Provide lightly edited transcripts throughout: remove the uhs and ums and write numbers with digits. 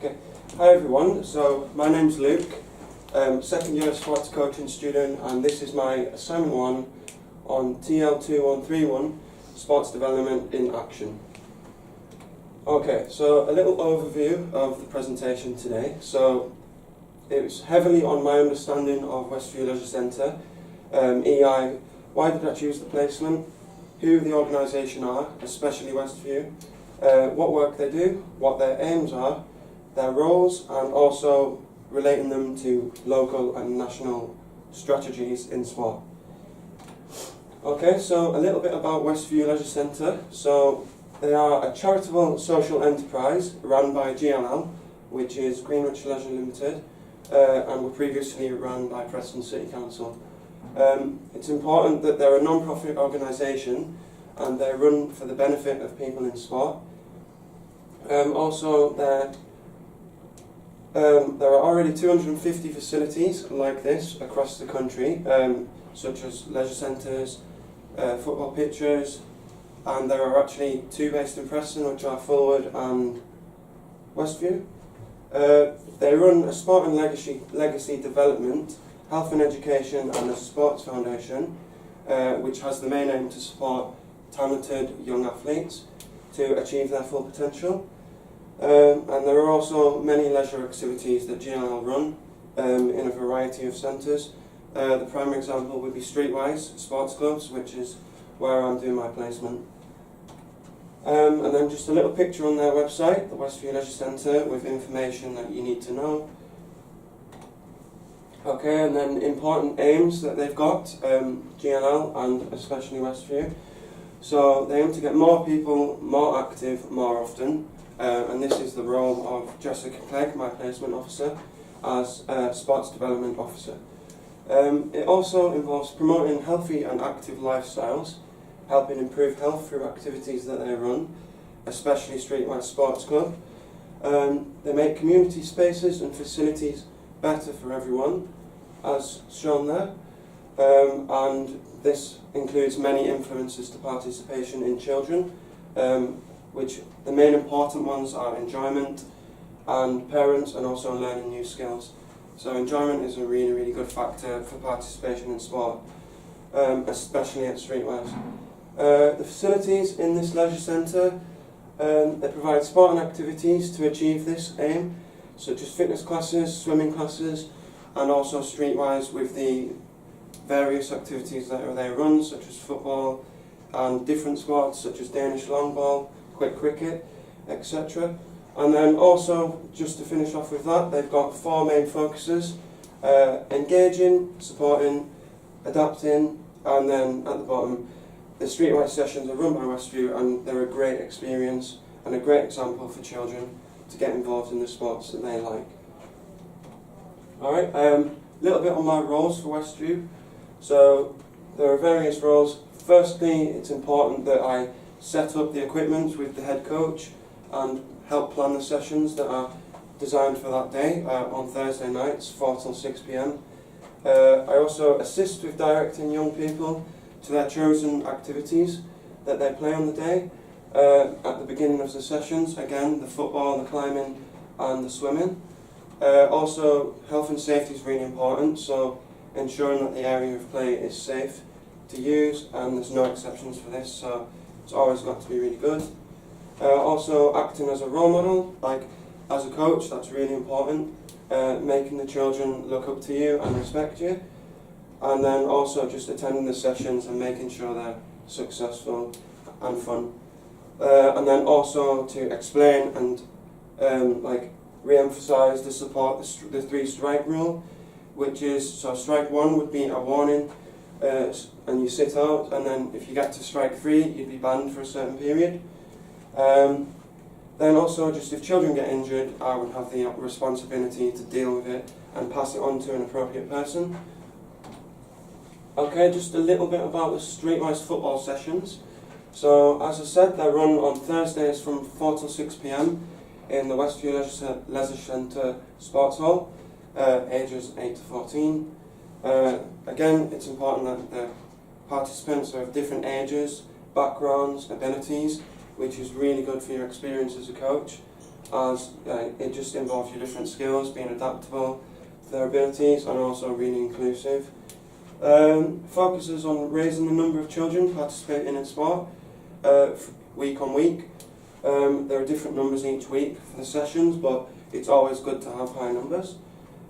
Okay. Hi everyone, so my name's Luke, second year sports coaching student, and this is my assignment 1 on TL2131, Sports Development in Action. Okay, so a little overview of the presentation today. So it was heavily on my understanding of Westview Leisure Centre, EI, why did I choose the placement, who the organisation are, especially Westview, what work they do, what their aims are, their roles, and also relating them to local and national strategies in sport. Okay, so a little bit about Westview Leisure Centre. So they are a charitable social enterprise run by GLL, which is Greenwich Leisure Limited, and were previously run by Preston City Council. It's important that they're a non-profit organisation and they run for the benefit of people in sport. Also, there are already 250 facilities like this across the country, such as leisure centres, football pitches, and there are actually 2 based in Preston, which are Fulwood and Westview. They run a sport and legacy development, health and education, and a sports foundation, which has the main aim to support talented young athletes to achieve their full potential. And there are also many leisure activities that GLL run in a variety of centres. The prime example would be Streetwise Sports Clubs, which is where I'm doing my placement. And then just a little picture on their website, the Westview Leisure Centre, with information that you need to know. Okay, and then important aims that they've got, GLL and especially Westview. So they aim to get more people more active more often, and this is the role of Jessica Clegg, my placement officer, as Sports Development Officer. It also involves promoting healthy and active lifestyles, helping improve health through activities that they run, especially Streetwise Sports Club. They make community spaces and facilities better for everyone, as shown there, and this includes many influences to participation in children, which the main important ones are enjoyment and parents, and also learning new skills. So enjoyment is a really good factor for participation in sport, especially at Streetwise. The facilities in this leisure centre, they provide sport and activities to achieve this aim, such as fitness classes, swimming classes, and also Streetwise with the various activities that they run, such as football and different sports such as Danish long ball, quick cricket, etc. And then also, just to finish off with that, they've got 4 main focuses: engaging, supporting, adapting, and then at the bottom, the Streetwise sessions are run by Westview, and they're a great experience and a great example for children to get involved in the sports that they like. Alright, little bit on my roles for Westview. So there are various roles. Firstly, it's important that I set up the equipment with the head coach and help plan the sessions that are designed for that day on Thursday nights, 4 till 6 p.m. I also assist with directing young people to their chosen activities that they play on the day. At the beginning of the sessions, again, the football, the climbing, and the swimming. Also, health and safety is really important, so ensuring that the area of play is safe to use, and there's no exceptions for this, so it's always got to be really good. Also, acting as a role model, like as a coach, that's really important, making the children look up to you and respect you, and then also just attending the sessions and making sure they're successful and fun. And then also to explain and re-emphasise the 3 strike rule, which is, so strike 1 would be a warning, and you sit out, and then if you get to strike 3, you'd be banned for a certain period. Then also, just if children get injured, I would have the responsibility to deal with it and pass it on to an appropriate person. Okay, just a little bit about the Streetwise football sessions. So, as I said, they run on Thursdays from 4 till 6 p.m. in the Westview Leisure Centre Sports Hall, ages 8 to 14. Again, it's important that the participants are of different ages, backgrounds, abilities, which is really good for your experience as a coach. as it just involves your different skills, being adaptable to their abilities and also really inclusive. Focuses on raising the number of children participating in sport week on week. There are different numbers each week for the sessions, but it's always good to have high numbers.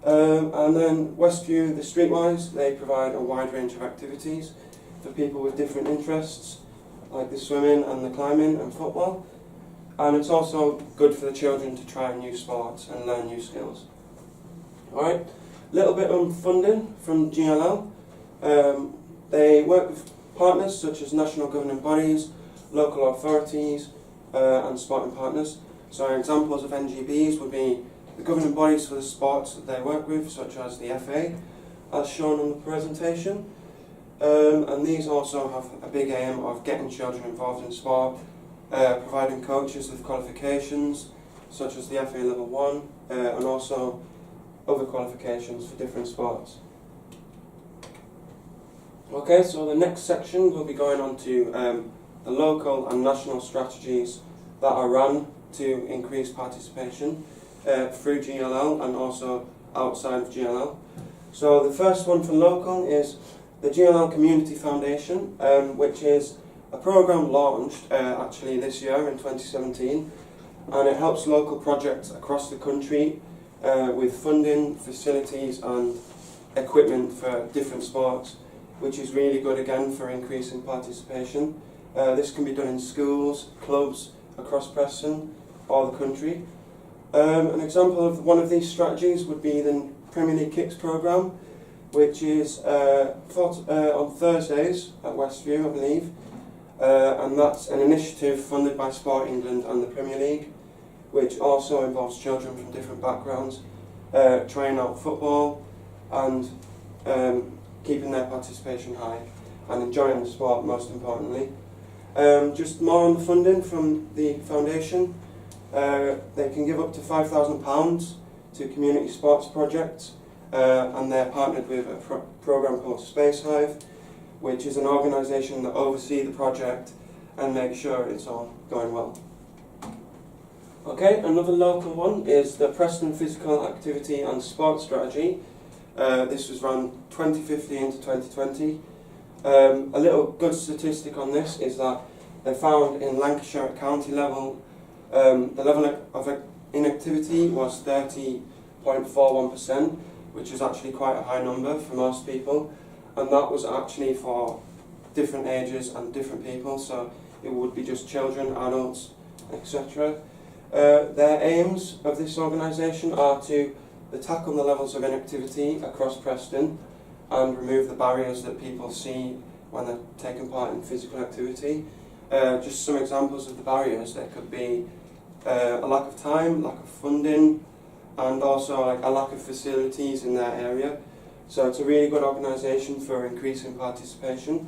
And then Westview, the Streetwise, they provide a wide range of activities for people with different interests, like the swimming and the climbing and football. And it's also good for the children to try new sports and learn new skills. Alright, a little bit on funding from GLL. They work with partners such as national governing bodies, local authorities and sporting partners. So examples of NGBs would be the governing bodies for the sports that they work with, such as the FA, as shown on the presentation. And these also have a big aim of getting children involved in sport, providing coaches with qualifications, such as the FA Level 1, and also other qualifications for different sports. Okay, so the next section will be going on to the local and national strategies that are run to increase participation through GLL and also outside of GLL. So the first one for local is the GLL Community Foundation, which is a program launched actually this year in 2017, and it helps local projects across the country with funding, facilities and equipment for different sports, which is really good again for increasing participation. This can be done in schools, clubs across Preston or the country. An example of one of these strategies would be the Premier League Kicks programme, which is on Thursdays at Westview, I believe, and that's an initiative funded by Sport England and the Premier League, which also involves children from different backgrounds trying out football and keeping their participation high and enjoying the sport, most importantly. Just more on the funding from the foundation. They can give up to £5,000 to community sports projects, and they're partnered with a program called Space Hive, which is an organisation that oversees the project and makes sure it's all going well. Okay, another local one is the Preston Physical Activity and Sports Strategy. This was run 2015 to 2020. A little good statistic on this is that they found in Lancashire at county level, the level of inactivity was 30.41%, which is actually quite a high number for most people, and that was actually for different ages and different people, so it would be just children, adults, etc. Their aims of this organisation are to tackle the levels of inactivity across Preston and remove the barriers that people see when they're taking part in physical activity. Just some examples of the barriers: there could be a lack of time, lack of funding, and also a lack of facilities in their area. So it's a really good organisation for increasing participation.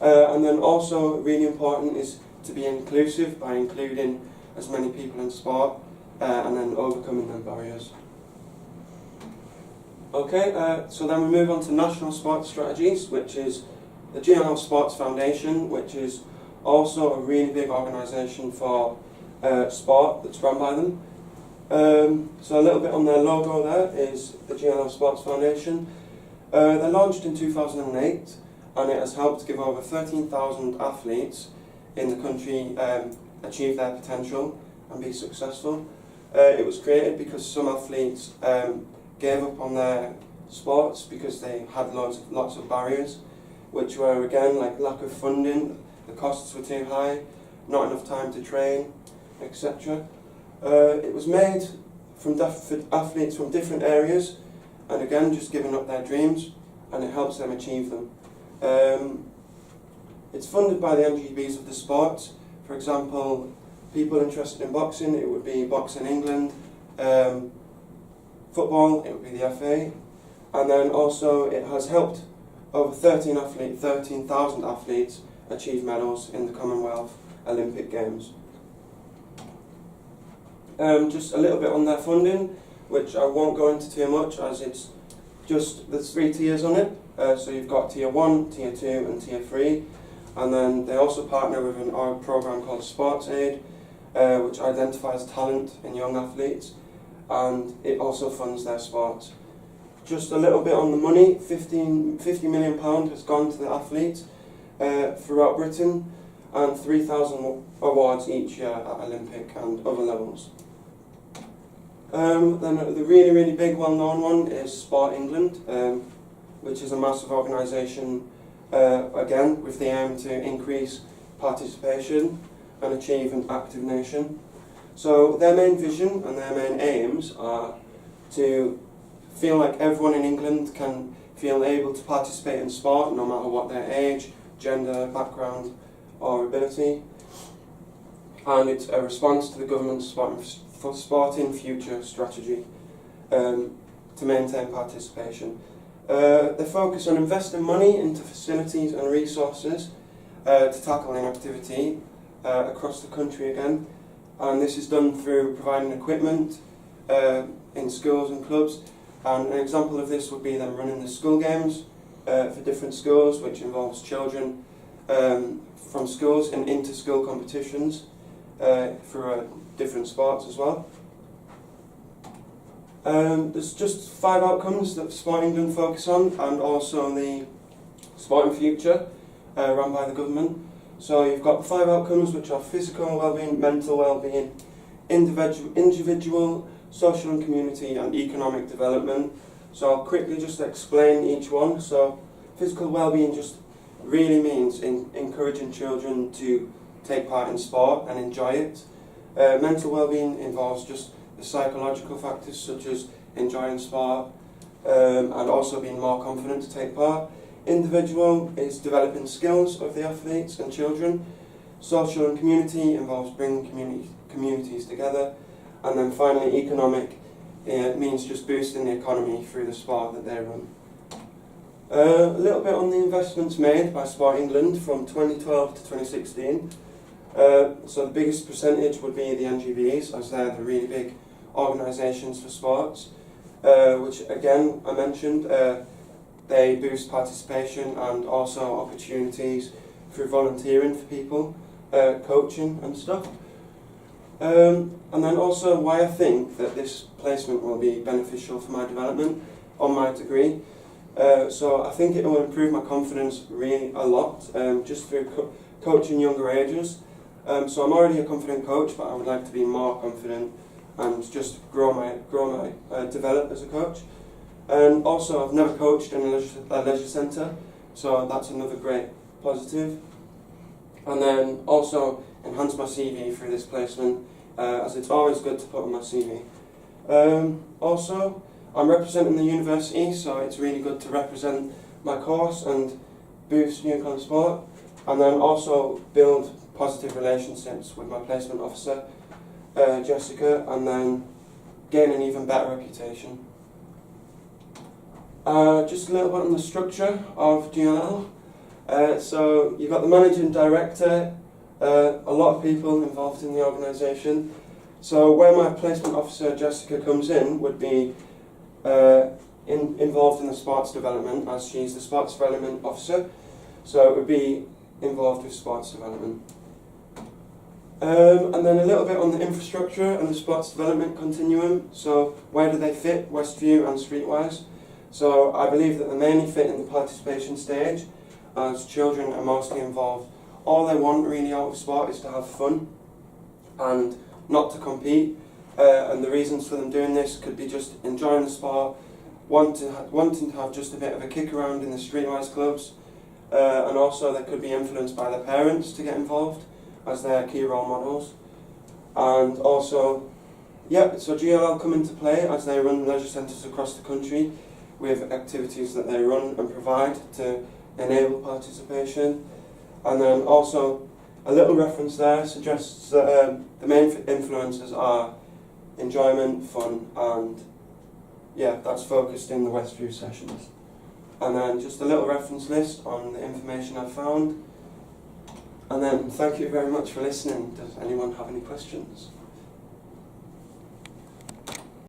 And then also really important is to be inclusive by including as many people in sport and then overcoming them barriers. Okay, so then we move on to national sports strategies, which is the GLL Sports Foundation, which is also a really big organisation for sport that's run by them. So a little bit on their logo there is the GLL Sports Foundation. They launched in 2008, and it has helped give over 13,000 athletes in the country achieve their potential and be successful. It was created because some athletes gave up on their sports because they had lots of barriers, which were again like lack of funding, the costs were too high, not enough time to train, etc. It was made for athletes from different areas, and again just giving up their dreams, and it helps them achieve them. It's funded by the NGBs of the sport. For example, people interested in boxing, it would be Boxing England. Football, it would be the FA. And then also it has helped over 13,000 athletes achieve medals in the Commonwealth Olympic Games. Just a little bit on their funding, which I won't go into too much as it's just, there's 3 tiers on it. So you've got Tier 1, Tier 2 and Tier 3. And then they also partner with a program called Sports Aid, which identifies talent in young athletes, and it also funds their sports. Just a little bit on the money, £50 million has gone to the athletes throughout Britain, and 3,000 awards each year at Olympic and other levels. Then the really big well-known one is Sport England, which is a massive organisation, again with the aim to increase participation and achieve an active nation. So their main vision and their main aims are to feel like everyone in England can feel able to participate in sport no matter what their age, gender, background or ability. And it's a response to the government's Sporting Future strategy to maintain participation. They focus on investing money into facilities and resources to tackle inactivity across the country again, and this is done through providing equipment in schools and clubs, and an example of this would be them running the school games for different schools, which involves children from schools in inter-school competitions for different sports as well. There's just 5 outcomes that Sport England focus on, and also the Sporting Future run by the government. So you've got 5 outcomes, which are physical well-being, mental well-being, individual, social and community, and economic development. So I'll quickly just explain each one. So physical well-being just really means encouraging children to take part in sport and enjoy it. Mental well-being involves just the psychological factors such as enjoying sport and also being more confident to take part. Individual is developing skills of the athletes and children. Social and community involves bringing communities together. And then finally, economic means just boosting the economy through the sport that they run. A little bit on the investments made by Sport England from 2012 to 2016. So the biggest percentage would be the NGBs, as they're the really big organisations for sports, which again I mentioned, they boost participation and also opportunities through volunteering for people, coaching and stuff. And then also why I think that this placement will be beneficial for my development on my degree. So I think it will improve my confidence really a lot, just through coaching younger ages. So I'm already a confident coach, but I would like to be more confident and just develop as a coach. And also I've never coached in a leisure centre, so that's another great positive. And then also enhance my CV through this placement, as it's always good to put on my CV. Also, I'm representing the university, so it's really good to represent my course and boost Newcombe sport, and then also build positive relationships with my placement officer, Jessica, and then gain an even better reputation. Just a little bit on the structure of GLL. So you've got the managing director, a lot of people involved in the organisation. So where my placement officer Jessica comes in would be involved in the sports development, as she's the sports development officer. So it would be involved with sports development. And then a little bit on the infrastructure and the sports development continuum. So where do they fit, Westview and Streetwise? So I believe that they mainly fit in the participation stage, as children are mostly involved. All they want really out of sport is to have fun and not to compete. And the reasons for them doing this could be just enjoying the sport, wanting to have just a bit of a kick around in the Streetwise clubs, and also they could be influenced by their parents to get involved as their key role models. And also, so GLL come into play as they run leisure centres across the country with activities that they run and provide to enable participation. And then also, a little reference there suggests that the main influences are enjoyment, fun, and that's focused in the Westview sessions. And then just a little reference list on the information I've found. And then thank you very much for listening. Does anyone have any questions?